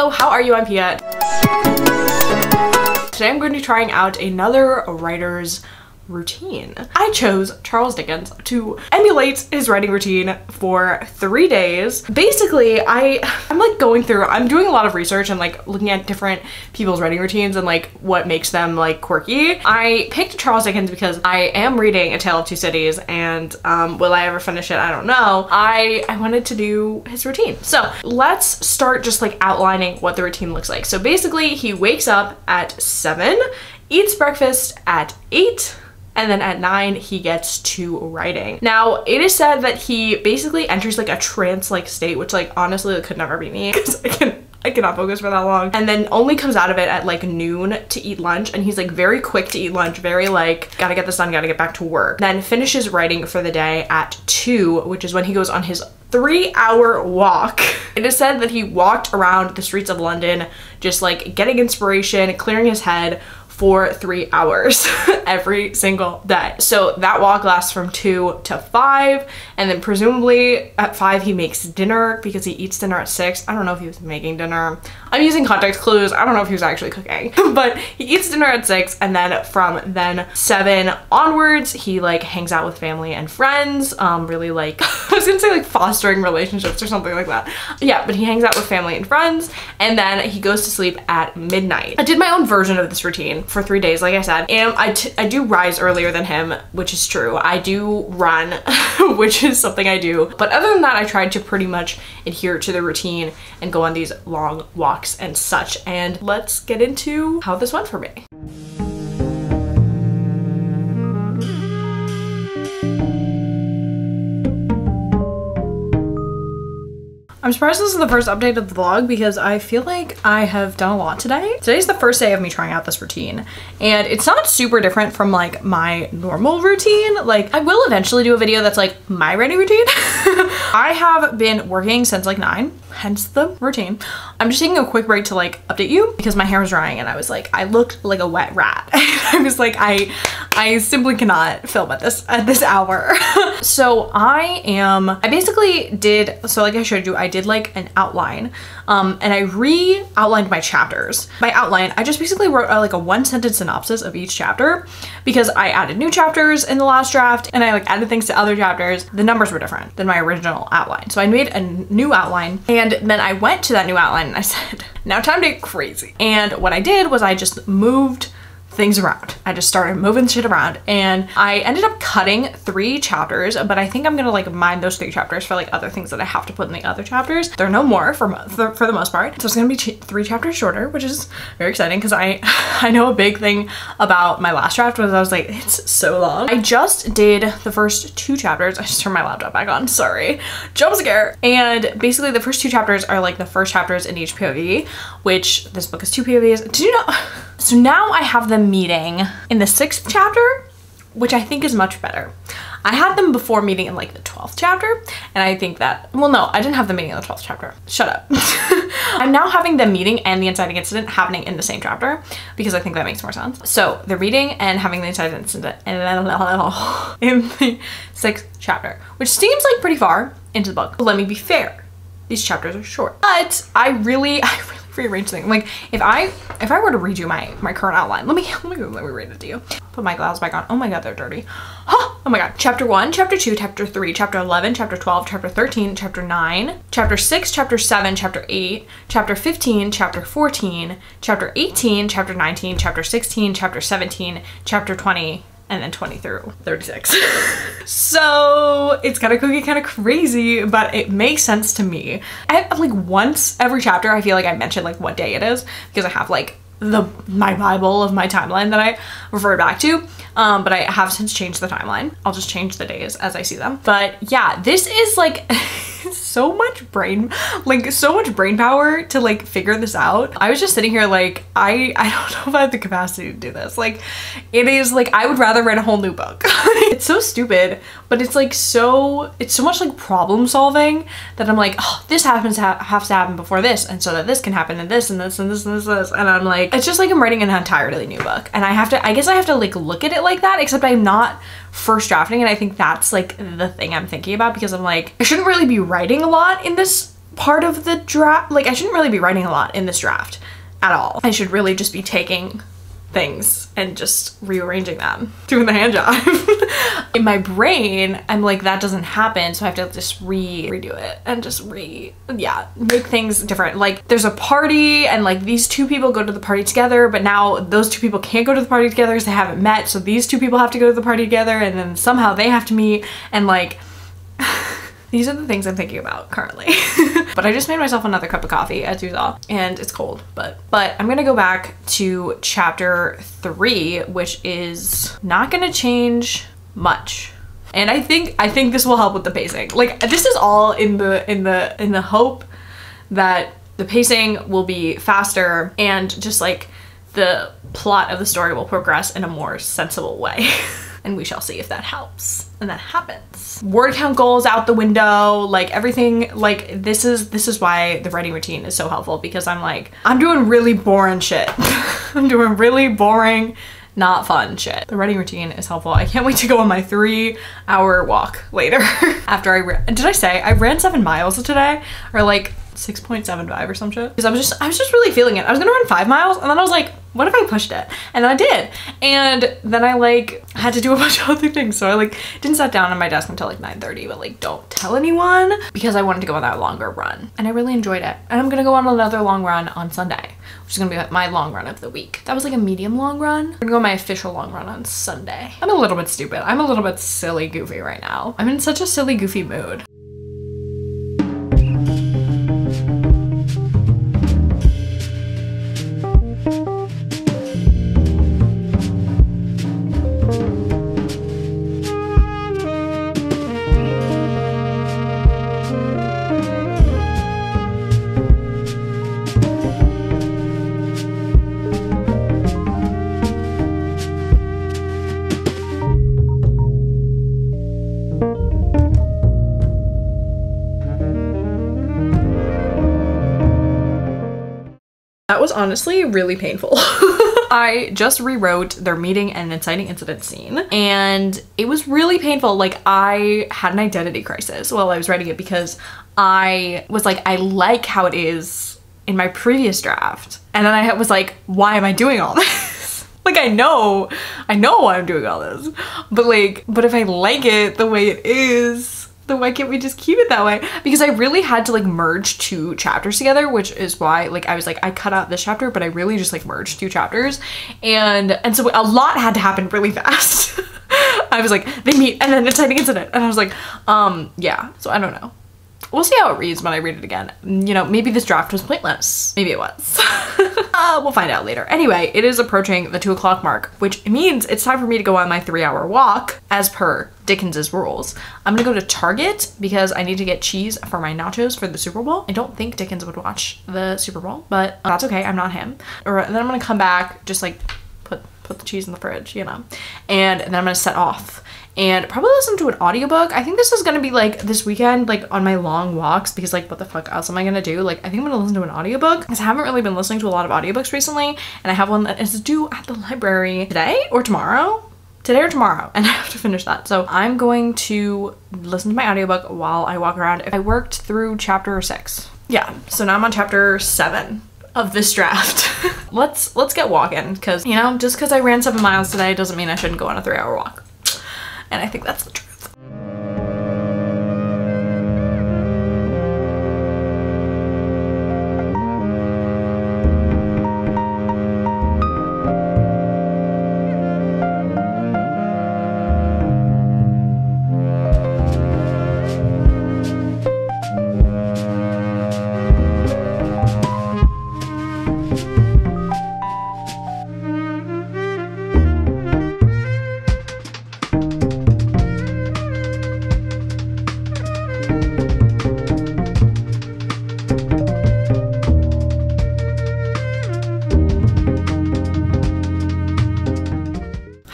Hello, how are you? I'm Pia. Today I'm going to be trying out another writer's routine. I chose Charles Dickens to emulate his writing routine for 3 days. Basically, I'm like going through, I'm doing a lot of research and like looking at different people's writing routines and like what makes them like quirky. I picked Charles Dickens because I am reading A Tale of Two Cities and will I ever finish it? I don't know. I wanted to do his routine. So let's start just like outlining what the routine looks like. So basically he wakes up at 7, eats breakfast at 8, and then at 9 he gets to writing. Now it is said that he basically enters like a trance-like state, which like honestly it could never be me because I cannot focus for that long, and then only comes out of it at like noon to eat lunch, and he's like very quick to eat lunch, very like gotta get this done, gotta get back to work. Then finishes writing for the day at 2, which is when he goes on his 3-hour walk. It is said that he walked around the streets of London just like getting inspiration, clearing his head for 3 hours every single day. So that walk lasts from 2 to 5, and then presumably at 5 he makes dinner because he eats dinner at 6. I don't know if he was making dinner. I'm using context clues. I don't know if he was actually cooking, but he eats dinner at 6, and then from then 7 onwards he like hangs out with family and friends, really like I was gonna say like fostering relationships or something like that. Yeah, but he hangs out with family and friends, and then he goes to sleep at midnight. I did my own version of this routine for 3 days, like I said, and I do rise earlier than him, which is true. I do run, which is something I do, but other than that I tried to pretty much adhere to the routine and go on these long walks and such. And let's get into how this went for me. I'm surprised this is the first update of the vlog because I feel like I have done a lot today. Today's the first day of me trying out this routine, and it's not super different from like my normal routine. Like I will eventually do a video that's like my writing routine. I have been working since like 9, hence the routine. I'm just taking a quick break to like update you because my hair was drying and I was like, I looked like a wet rat. I was like, I simply cannot film at this hour. So I basically did, so like I showed you, I did like an outline, and I re-outlined my chapters. By outline, I just basically wrote like a 1-sentence synopsis of each chapter because I added new chapters in the last draft and I like added things to other chapters. The numbers were different than my original outline. So I made a new outline, and then I went to that new outline and I said, now time to get crazy. And what I did was I just moved things around. I just started moving shit around, and I ended up cutting 3 chapters, but I think I'm gonna like mine those 3 chapters for like other things that I have to put in the other chapters. There are no more for the most part. So it's gonna be 3 chapters shorter, which is very exciting because I know a big thing about my last draft was I was like, it's so long. I just did the first 2 chapters. I just turned my laptop back on, sorry. Jump scare. And basically the first 2 chapters are like the first chapters in each POV, which this book is 2 POVs. Did you know? So now I have them meeting in the 6th chapter, which I think is much better. I had them before meeting in like the 12th chapter, and I think that, well no, I didn't have them meeting in the 12th chapter. Shut up. I'm now having them meeting and the inciting incident happening in the same chapter because I think that makes more sense. So they're meeting and having the inciting incident in the 6th chapter, which seems like pretty far into the book. But let me be fair, these chapters are short, but I really rearrange things. Like if I were to redo my current outline, let me read it to you. Put my glasses back on. Oh my god, they're dirty. Oh my god. Chapter 1, chapter 2, chapter 3, chapter 11, chapter 12, chapter 13, chapter 9, chapter 6, chapter 7, chapter 8, chapter 15, chapter 14, chapter 18, chapter 19, chapter 16, chapter 17, chapter 20, and then 20 through 36. So it's kind of cookie, kind of crazy, but it makes sense to me. I have like once every chapter I feel like I mention like what day it is because I have like my Bible of my timeline that I refer back to, but I have since changed the timeline. I'll just change the days as I see them. But yeah, this is like so much brain power to like figure this out. I was just sitting here like I don't know if I have the capacity to do this. Like it is like I would rather write a whole new book. It's so stupid, but it's like it's so much like problem solving that I'm like, oh, this has to happen before this, and so that this can happen, and this and this and this and this, and I'm like, it's just like I'm writing an entirely new book, and I guess I have to like look at it like that, except I'm not first drafting, and I think that's like the thing I'm thinking about because I'm like, I shouldn't really be writing a lot in this part of the draft. Like I shouldn't really be writing a lot in this draft at all. I should really just be taking things and just rearranging them, doing the hand job. In my brain, I'm like, that doesn't happen, so I have to just redo it and just make things different. Like there's a party and like these two people go to the party together, but now those two people can't go to the party together because they haven't met, so these two people have to go to the party together and then somehow they have to meet, and like these are the things I'm thinking about currently. But I just made myself another cup of coffee, as you saw, and it's cold, but I'm gonna go back to chapter 3, which is not gonna change much. And I think this will help with the pacing. Like this is all in the hope that the pacing will be faster and just like the plot of the story will progress in a more sensible way. And we shall see if that helps. And that happens. Word count goals out the window, like everything, like this is why the writing routine is so helpful, because I'm doing really boring shit. I'm doing really boring, not fun shit. The writing routine is helpful. I can't wait to go on my 3-hour walk later. After I ran 7 miles today, or like 6.75 or some shit, because I was just really feeling it. I was gonna run 5 miles and then I was like, what if I pushed it? And then I did, and then I like had to do a bunch of other things, so I like didn't sit down at my desk until like 9:30, but like don't tell anyone, because I wanted to go on that longer run and I really enjoyed it. And I'm gonna go on another long run on Sunday, which is gonna be my long run of the week. That was like a medium long run. I'm gonna go on my official long run on Sunday. I'm a little bit stupid. I'm a little bit silly goofy right now. I'm in such a silly goofy mood. That was honestly really painful. I just rewrote their meeting and inciting incident scene, and it was really painful. Like I had an identity crisis while I was writing it, because I was like, I like how it is in my previous draft. And then I was like, why am I doing all this? Like I know why I'm doing all this, but if I like it the way it is, then why can't we just keep it that way? Because I really had to like merge 2 chapters together, which is why like I was like, I cut out this chapter, but I really just like merged 2 chapters, and so a lot had to happen really fast. I was like, they meet and then inciting incident, and I was like, yeah, so I don't know. We'll see how it reads when I read it again. You know, maybe this draft was pointless. Maybe it was. We'll find out later. Anyway, it is approaching the 2 o'clock mark, which means it's time for me to go on my 3-hour walk as per Dickens's rules. I'm gonna go to Target because I need to get cheese for my nachos for the Super Bowl. I don't think Dickens would watch the Super Bowl, but that's okay, I'm not him. Or then I'm gonna come back, just like put the cheese in the fridge, you know, and then I'm gonna set off and probably listen to an audiobook. I think this is gonna be like this weekend, like on my long walks, because like what the fuck else am I gonna do? Like I think I'm gonna listen to an audiobook, because I haven't really been listening to a lot of audiobooks recently, and I have one that is due at the library today or tomorrow, and I have to finish that. So I'm going to listen to my audiobook while I walk around. I worked through chapter 6. Yeah, so now I'm on chapter 7 of this draft. Let's get walking, because you know, just because I ran 7 miles today doesn't mean I shouldn't go on a 3-hour walk. And I think that's the truth.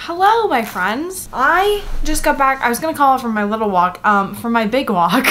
Hello, my friends. I just got back. I was gonna call it from my little walk, from my big walk.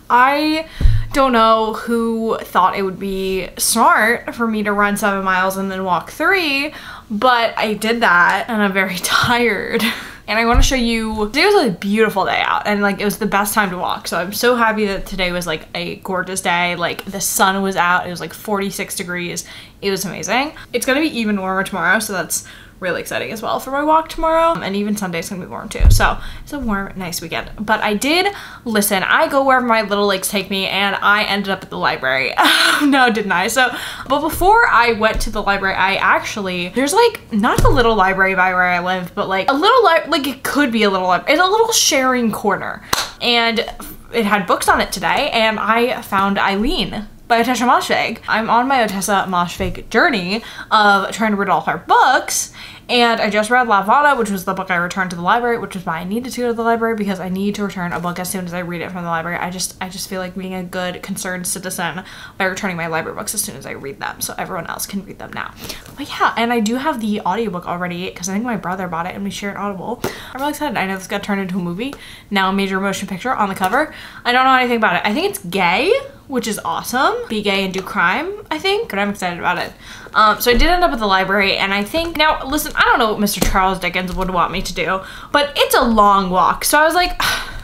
I don't know who thought it would be smart for me to run 7 miles and then walk 3, but I did that and I'm very tired. and I want to show you, today was a beautiful day out and like it was the best time to walk. So I'm so happy that today was like a gorgeous day. Like the sun was out, it was like 46 degrees. It was amazing. It's gonna be even warmer tomorrow, so that's really exciting as well for my walk tomorrow. And even Sunday's gonna be warm too. So it's a warm, nice weekend. But I did listen. I go wherever my little legs take me, and I ended up at the library. No, didn't I? But before I went to the library, there's like not a little library by where I live, but like a little like it could be a little library. It's a little sharing corner, and it had books on it today, and I found Eileen by Otessa Moshfegh. I'm on my Otessa Moshfegh journey of trying to read all her books, and I just read Lavana, which was the book I returned to the library, which is why I needed to go to the library, because I need to return a book as soon as I read it from the library. I just feel like being a good, concerned citizen by returning my library books as soon as I read them, so everyone else can read them now. But yeah, and I do have the audiobook already, because I think my brother bought it and we share an Audible. I'm really excited. I know this got turned into a movie, now a major motion picture on the cover. I don't know anything about it. I think it's gay, which is awesome. Be gay and do crime, I think, but I'm excited about it. So I did end up at the library, and I think, now listen, I don't know what Mr. Charles Dickens would want me to do, but it's a long walk. So I was like,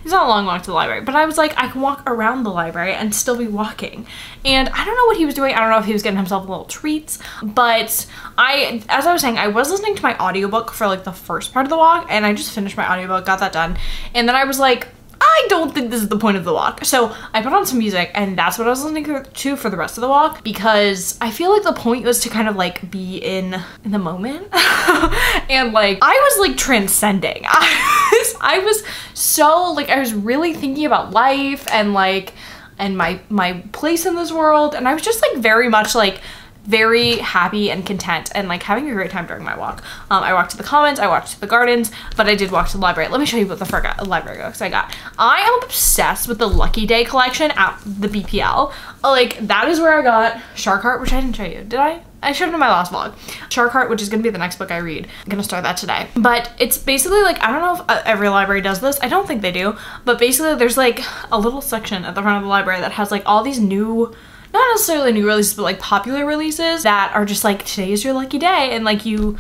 it's not a long walk to the library, but I was like, I can walk around the library and still be walking. And I don't know what he was doing. I don't know if he was getting himself little treats, but as I was saying, I was listening to my audiobook for like the first part of the walk, and I just finished my audiobook, got that done. And then I was like, I don't think this is the point of the walk. So I put on some music, and that's what I was listening to for the rest of the walk, because I feel like the point was to kind of like be in the moment. And like, I was like transcending. I was so like, I was really thinking about life and like, and my place in this world. And I was just like very much like, very happy and content and like having a great time during my walk. I walked to the commons, I walked to the gardens, but I did walk to the library. Let me show you what the library books I got. I am obsessed with the Lucky Day collection at the BPL. Like that is where I got Shark Heart, which I didn't show you, did I? I showed it in my last vlog. Shark Heart, which is gonna be the next book I read. I'm gonna start that today. But it's basically like, I don't know if every library does this. I don't think they do. But basically there's like a little section at the front of the library that has like all these new, not necessarily new releases, but like popular releases that are just like, today is your lucky day, and like you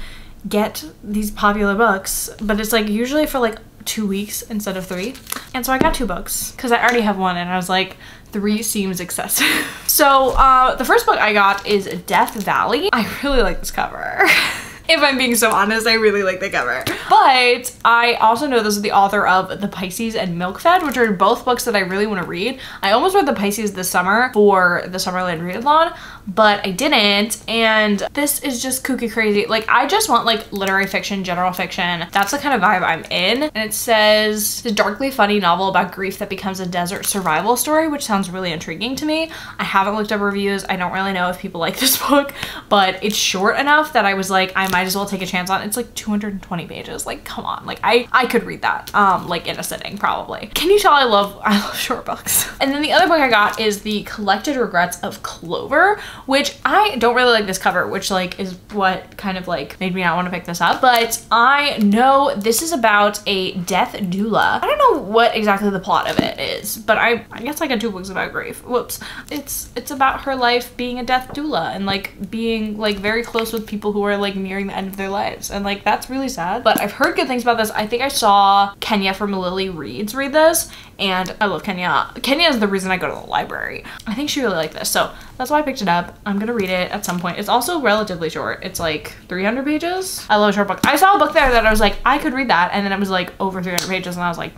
get these popular books, but it's like usually for like 2 weeks instead of 3. And so I got 2 books because I already have one, and I was like, 3 seems excessive. So the first book I got is Death Valley. I really like this cover. If I'm being so honest, I really like the cover. But I also know this is the author of The Pisces and Milk Fed, which are both books that I really want to read. I almost read The Pisces this summer for the Summerland Readathon, but I didn't. And this is just kooky crazy. Like, I just want like literary fiction, general fiction. That's the kind of vibe I'm in. And it says, it's a darkly funny novel about grief that becomes a desert survival story, which sounds really intriguing to me. I haven't looked up reviews. I don't really know if people like this book, but it's short enough that I was like, I might as well take a chance on it. It's like 220 pages. Like, come on. Like, I could read that like in a sitting probably. Can you tell I love short books? And then the other book I got is The Collected Regrets of Clover, which I don't really like this cover, which like is what kind of like made me not want to pick this up. But I know this is about a death doula. I don't know what exactly the plot of it is, but I guess I got 2 books about grief. Whoops. It's about her life being a death doula and like being like very close with people who are like nearing the end of their lives, and like that's really sad. But I've heard good things about this. I think I saw Kenya from Lily Reads read this, and I love Kenya. Kenya is the reason I go to the library. I think she really liked this, so that's why I picked it up. I'm gonna read it at some point. It's also relatively short. It's like 300 pages. I love a short book. I saw a book there that I was like, I could read that, and then it was like over 300 pages, and I was like,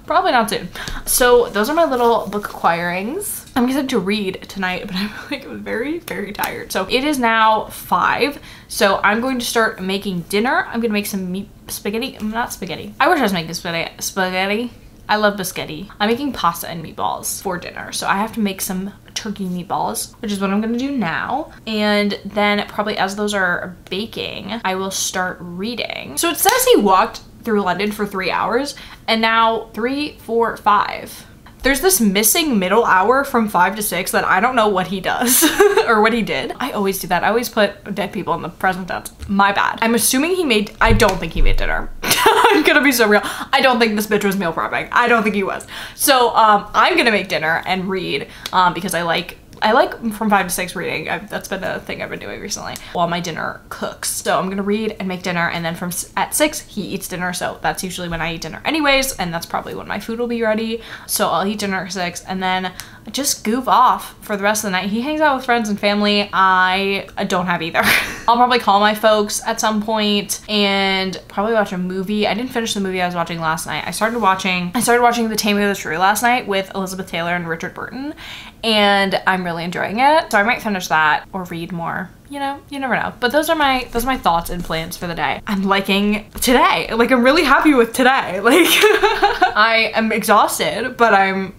probably not soon. So those are my little book acquirings. I'm excited to read tonight, but I'm like very, very tired. So it is now 5. So I'm going to start making dinner. I'm gonna make some spaghetti. Not spaghetti. I wish I was making spaghetti. I love biscotti. I'm making pasta and meatballs for dinner. So I have to make some turkey meatballs, which is what I'm gonna do now. And then probably as those are baking, I will start reading. So it says he walked through London for 3 hours, and now 3, 4, 5. There's this missing middle hour from 5 to 6 that I don't know what he does or what he did. I always do that. I always put dead people in the present tense. My bad. I'm assuming he made, I don't think he made dinner. I'm gonna be so real. I don't think this bitch was meal prepping. I don't think he was. So I'm gonna make dinner and read because I like I like from 5 to 6 reading. That's been a thing I've been doing recently while my dinner cooks. So I'm gonna read and make dinner, and then at 6 he eats dinner. So that's usually when I eat dinner anyways, and that's probably when my food will be ready. So I'll eat dinner at 6 and then just goof off for the rest of the night. He hangs out with friends and family. I don't have either. I'll probably call my folks at some point and probably watch a movie. I didn't finish the movie I was watching last night. I started watching The Taming of the Shrew last night with Elizabeth Taylor and Richard Burton, and I'm really enjoying it. So I might finish that or read more. You know, you never know. But those are my thoughts and plans for the day. I'm liking today. Like, I'm really happy with today. Like, I am exhausted, but I'm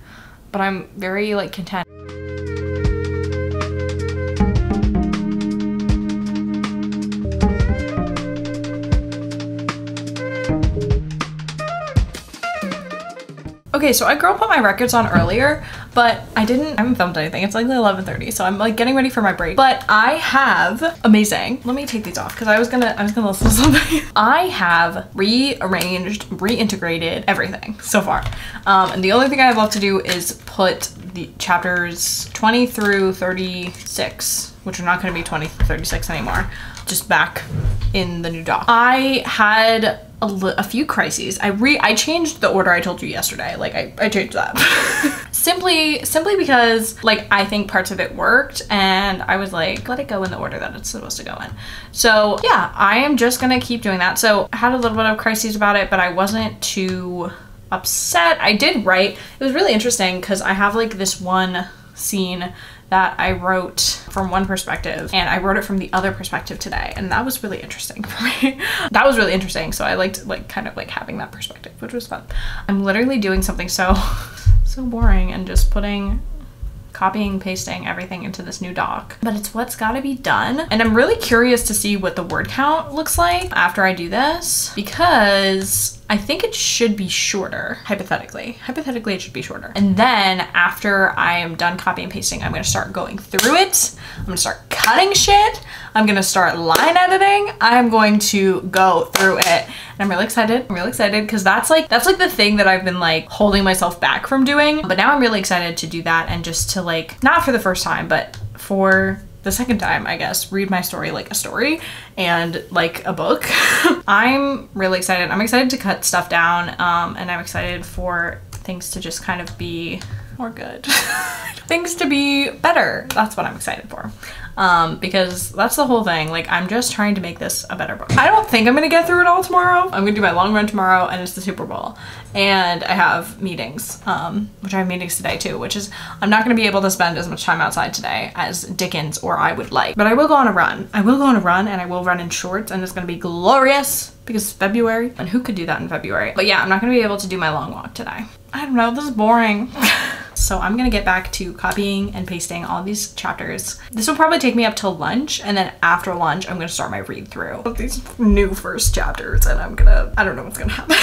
very like content. Okay, so I girl put my records on earlier, but I haven't filmed anything. It's like 11:30, so I'm like getting ready for my break. But I have amazing. Let me take these off because I was gonna listen to something. I have rearranged, reintegrated everything so far. And the only thing I have left to do is put the chapters 20 through 36, which are not gonna be 20 through 36 anymore, just back in the new doc. I had a few crises. I changed the order I told you yesterday. Like I changed that. simply because like I think parts of it worked and I was like, let it go in the order that it's supposed to go in. So yeah, I am just gonna keep doing that. So I had a little bit of crises about it, but I wasn't too upset. I did write, it was really interesting because I have like this one scene that I wrote from one perspective and I wrote it from the other perspective today, and that was really interesting for me. That was really interesting, so I liked like kind of like having that perspective, which was fun. I'm literally doing something so boring and just copying, pasting everything into this new doc, but it's what's got to be done. And I'm really curious to see what the word count looks like after I do this, because I think it should be shorter, hypothetically. Hypothetically, it should be shorter. And then after I am done copy and pasting, I'm gonna start going through it. I'm gonna start cutting shit. I'm gonna start line editing. I'm going to go through it. And I'm really excited. I'm really excited because that's like the thing that I've been like holding myself back from doing. But now I'm really excited to do that and just to like, not for the first time, but for the second time, I guess, read my story like a story and like a book. I'm really excited. I'm excited to cut stuff down, and I'm excited for things to just kind of be more good. Things to be better. That's what I'm excited for. Because that's the whole thing. Like, I'm just trying to make this a better book. I don't think I'm gonna get through it all tomorrow. I'm gonna do my long run tomorrow, and it's the Super Bowl. And I have meetings, which I have meetings today too, which is, I'm not gonna be able to spend as much time outside today as Dickens or I would like. But I will go on a run. I will go on a run, and I will run in shorts, and it's gonna be glorious because it's February. And who could do that in February? But yeah, I'm not gonna be able to do my long walk today. I don't know, this is boring. So I'm gonna get back to copying and pasting all these chapters. This will probably take me up till lunch, and then after lunch, I'm gonna start my read through of these new first chapters, and I don't know what's gonna happen.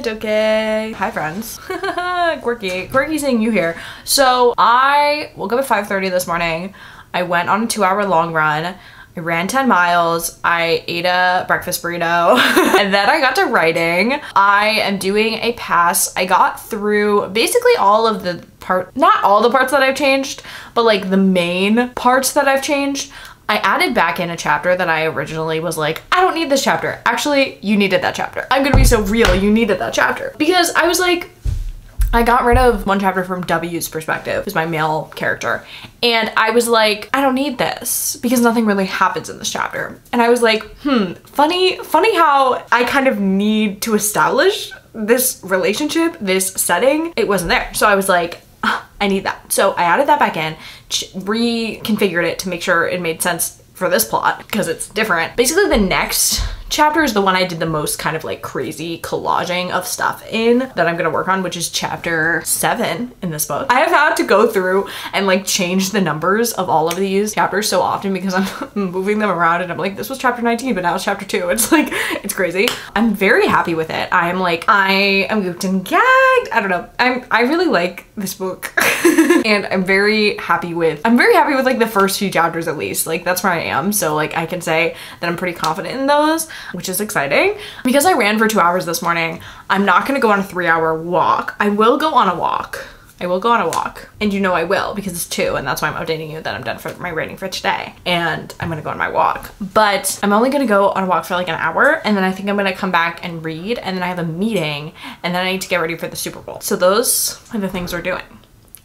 Okay. Hi friends. Quirky seeing you here. So I woke up at 5:30 this morning. I went on a 2-hour long run. I ran 10 miles. I ate a breakfast burrito. And then I got to writing. I am doing a pass. I got through basically all of the not all the parts that I've changed, but like the main parts that I've changed. I added back in a chapter that I originally was like, I don't need this chapter. Actually, you needed that chapter. I'm gonna be so real, you needed that chapter. Because I was like, I got rid of one chapter from W's perspective, who's my male character. And I was like, I don't need this because nothing really happens in this chapter. And I was like, funny how I kind of need to establish this relationship, this setting. It wasn't there. So I was like, I need that. So I added that back in, reconfigured it to make sure it made sense for this plot because it's different. Basically the next chapter is the one I did the most kind of like crazy collaging of stuff in that I'm gonna work on, which is chapter 7 in this book. I have had to go through and like change the numbers of all of these chapters so often because I'm moving them around and I'm like, this was chapter 19, but now it's chapter 2. It's like, it's crazy. I'm very happy with it. I am gooped and gagged. I don't know. I really like this book and I'm very happy with like the first few chapters at least. Like that's where I am. So like I can say that I'm pretty confident in those, which is exciting. Because I ran for 2 hours this morning, I'm not gonna go on a 3-hour walk. I will go on a walk. And you know I will because it's 2 and that's why I'm updating you that I'm done for my reading for today. And I'm gonna go on my walk. But I'm only gonna go on a walk for like an hour and then I think I'm gonna come back and read and then I have a meeting and then I need to get ready for the Super Bowl. So those are the things we're doing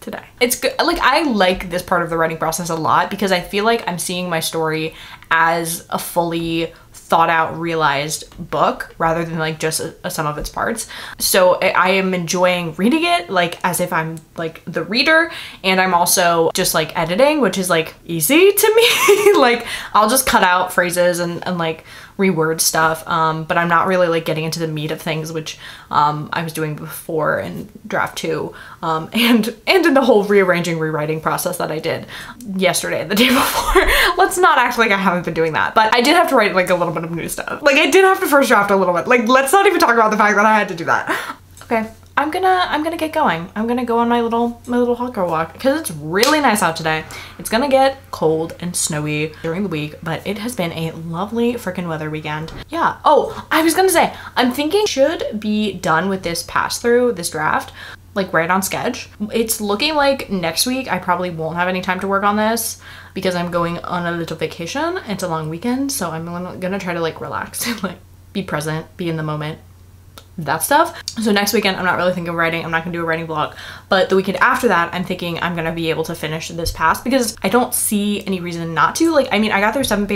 today. It's good. Like I like this part of the writing process a lot because I feel like I'm seeing my story as a fully thought out, realized book rather than like just a sum of its parts. So I am enjoying reading it like as if I'm like the reader, and I'm also just like editing, which is like easy to me. Like I'll just cut out phrases and like reword stuff, but I'm not really like getting into the meat of things, which I was doing before in draft 2, and in the whole rearranging, rewriting process that I did yesterday and the day before. Let's not act like I haven't been doing that, but I did have to write like a little bit of new stuff. Like I did have to first draft a little bit. Like let's not even talk about the fact that I had to do that. Okay. I'm gonna get going. I'm gonna go on my little hot girl walk because it's really nice out today. It's gonna get cold and snowy during the week, but it has been a lovely freaking weather weekend. Yeah. Oh, I was gonna say, I'm thinking should be done with this pass through, this draft, like right on sketch. It's looking like next week I probably won't have any time to work on this because I'm going on a little vacation. It's a long weekend, so I'm gonna try to like relax and like be present, be in the moment, that stuff. So next weekend I'm not really thinking of writing. I'm not gonna do a writing vlog, but the weekend after that I'm thinking I'm gonna be able to finish this pass because I don't see any reason not to. Like I mean, I got through 7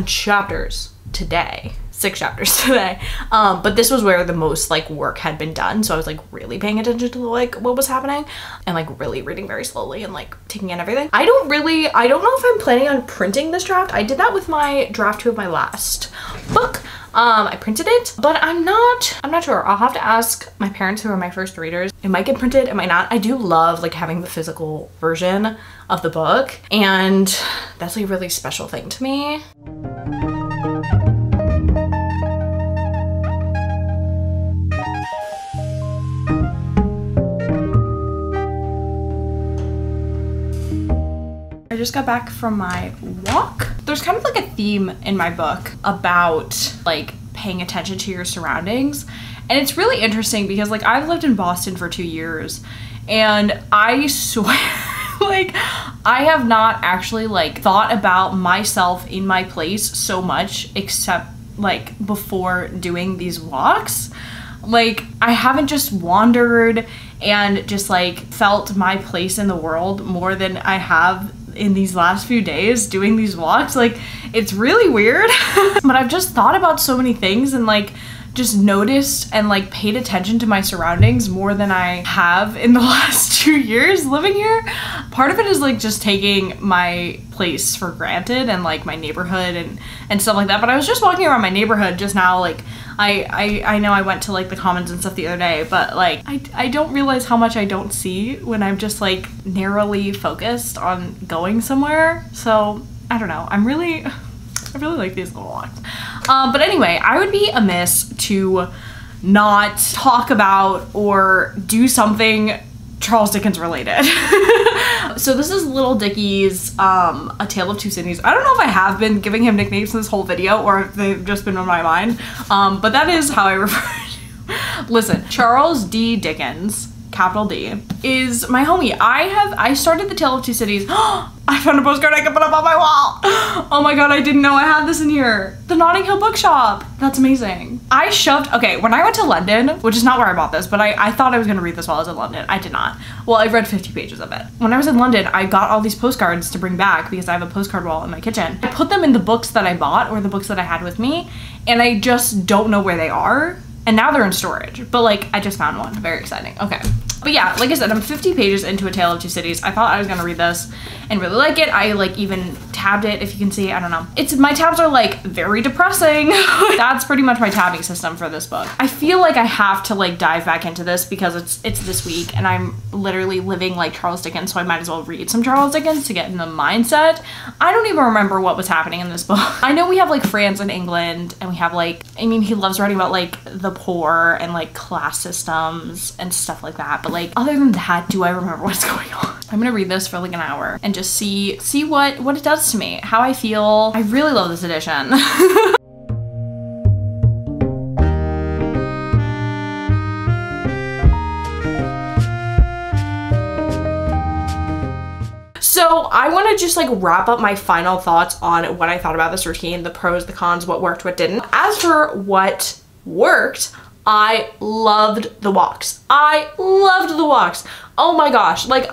chapters today, 6 chapters today, but this was where the most like work had been done, so I was like really paying attention to like what was happening and like really reading very slowly and like taking in everything. I don't know if I'm planning on printing this draft. I did that with my draft 2 of my last book. I printed it, but I'm not sure. I'll have to ask my parents who are my first readers. It might get printed, it might not. I do love like having the physical version of the book, and that's like a really special thing to me. I just got back from my walk. There's kind of like a theme in my book about like paying attention to your surroundings. And it's really interesting because like I've lived in Boston for 2 years and I swear like I have not actually like thought about myself in my place so much except like before doing these walks. Like I haven't just wandered and just like felt my place in the world more than I have in these last few days doing these walks. Like it's really weird. But I've just thought about so many things and like just noticed and like paid attention to my surroundings more than I have in the last 2 years living here. Part of it is like just taking my place for granted and like my neighborhood and stuff like that. But I was just walking around my neighborhood just now. Like I know I went to like the Commons and stuff the other day, but like I don't realize how much I don't see when I'm just like narrowly focused on going somewhere. So I don't know. I really like these little walks. But anyway, I would be amiss to not talk about or do something Charles Dickens related. So this is Little Dickie's A Tale of Two Cities. I don't know if I have been giving him nicknames in this whole video or if they've just been on my mind, but that is how I refer to him. Listen, Charles D. Dickens, capital D, is my homie. I started The Tale of Two Cities. I found a postcard I can put up on my wall. Oh my god, I didn't know I had this in here. The Notting Hill Bookshop. That's amazing. Okay, when I went to London, which is not where I bought this, but I thought I was gonna read this while I was in London. I did not. Well, I read 50 pages of it. When I was in London, I got all these postcards to bring back because I have a postcard wall in my kitchen. I put them in the books that I bought or the books that I had with me, and I just don't know where they are. And now they're in storage, but like I just found one. Very exciting. Okay. But yeah, like I said, I'm 50 pages into A Tale of Two Cities. I thought I was gonna read this and really like it. I like even tabbed it, if you can see, I don't know. My tabs are like very depressing. That's pretty much my tabbing system for this book. I feel like I have to like dive back into this because it's this week and I'm literally living like Charles Dickens, so I might as well read some Charles Dickens to get in the mindset. I don't even remember what was happening in this book. I know we have like France and England, and we have like, I mean, he loves writing about like the poor and like class systems and stuff like that, but like other than that, do I remember what's going on? I'm gonna read this for like an hour and just see what it does to me, how I feel. I really love this edition. So I want to just like wrap up my final thoughts on what I thought about this routine, the pros, the cons, what worked, what didn't. As for what worked, I loved the walks. I loved the walks. Oh my gosh, like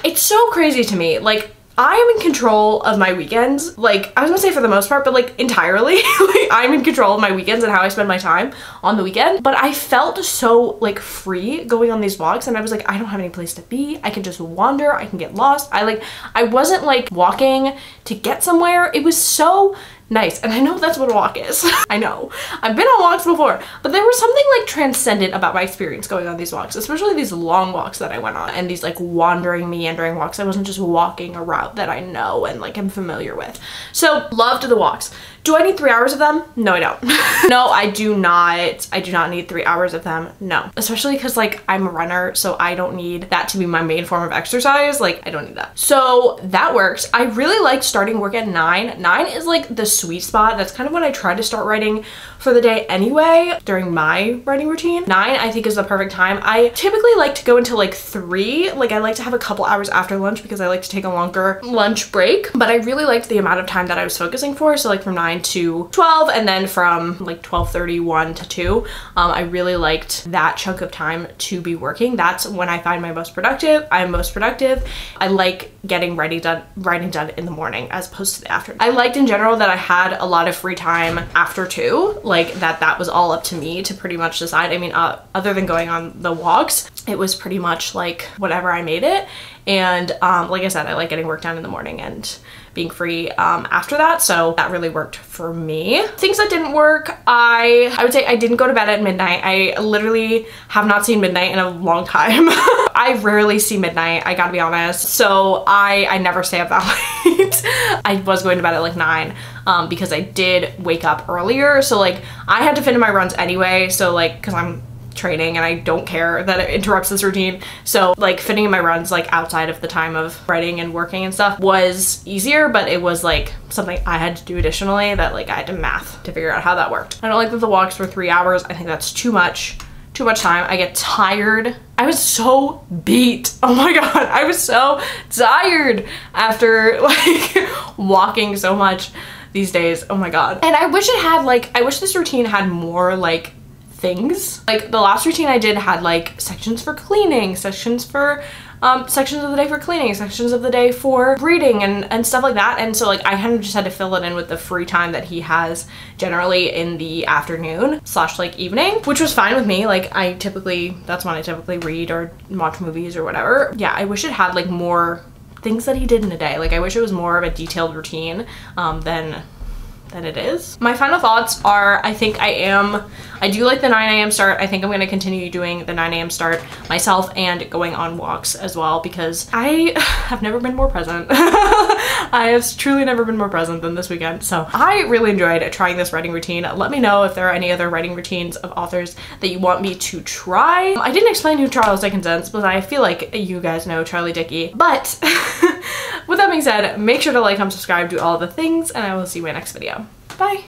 it's so crazy to me. Like I am in control of my weekends. Like I was gonna say for the most part, but like entirely. Like I'm in control of my weekends and how I spend my time on the weekend. But I felt so like free going on these walks, and I was like, I don't have any place to be. I can just wander, I can get lost. I wasn't like walking to get somewhere. It was so nice. And I know that's what a walk is. I know. I've been on walks before, but there was something like transcendent about my experience going on these walks, especially these long walks that I went on and these like wandering, meandering walks. I wasn't just walking a route that I know and like I'm familiar with. So loved the walks. Do I need 3 hours of them? No, I don't. No, I do not. I do not need 3 hours of them. No, especially because like I'm a runner, so I don't need that to be my main form of exercise. Like I don't need that. So that works. I really liked starting work at 9. 9 is like the sweet spot. That's kind of when I try to start writing for the day anyway, during my writing routine. 9 I think is the perfect time. I typically like to go until like 3. Like I like to have a couple hours after lunch because I like to take a longer lunch break, but I really liked the amount of time that I was focusing for. So like from 9 to 12, and then from like 12:31 to 2, I really liked that chunk of time to be working. That's when I find my most productive. I'm most productive. I like getting writing done in the morning as opposed to the afternoon. I liked in general that I had a lot of free time after 2, like that was all up to me to pretty much decide. I mean, other than going on the walks, it was pretty much like whatever I made it. And like I said, I like getting work done in the morning and being free after that, so that really worked for me. Things that didn't work, I would say I didn't go to bed at midnight. I literally have not seen midnight in a long time. I rarely see midnight, I gotta be honest. So I never stay up that late. I was going to bed at like 9 because I did wake up earlier, so like I had to fit in my runs anyway, so like because I'm training and I don't care that it interrupts this routine, so like fitting in my runs like outside of the time of writing and working and stuff was easier, but it was like something I had to do additionally that like I had to math to figure out how that worked. I don't like that the walks were 3 hours. I think that's too much time. I get tired. I was so beat. Oh my god, I was so tired after like walking so much these days. Oh my god. And I wish it had like, I wish this routine had more like things. Like the last routine I did had like sections for cleaning, sections for sections of the day for cleaning, sections of the day for reading and stuff like that. And so like I kind of just had to fill it in with the free time that he has generally in the afternoon / like evening, which was fine with me. Like that's when I typically read or watch movies or whatever. Yeah, I wish it had like more things that he did in a day. Like I wish it was more of a detailed routine than it is. My final thoughts are, I do like the 9 a.m. start. I think I'm gonna continue doing the 9 a.m. start myself and going on walks as well, because I have never been more present. I have truly never been more present than this weekend. So I really enjoyed trying this writing routine. Let me know if there are any other writing routines of authors that you want me to try. I didn't explain who Charles Dickens is, but I feel like you guys know Charlie Dickey. But with that being said, make sure to like, comment, subscribe, do all the things, and I will see you in my next video. Bye!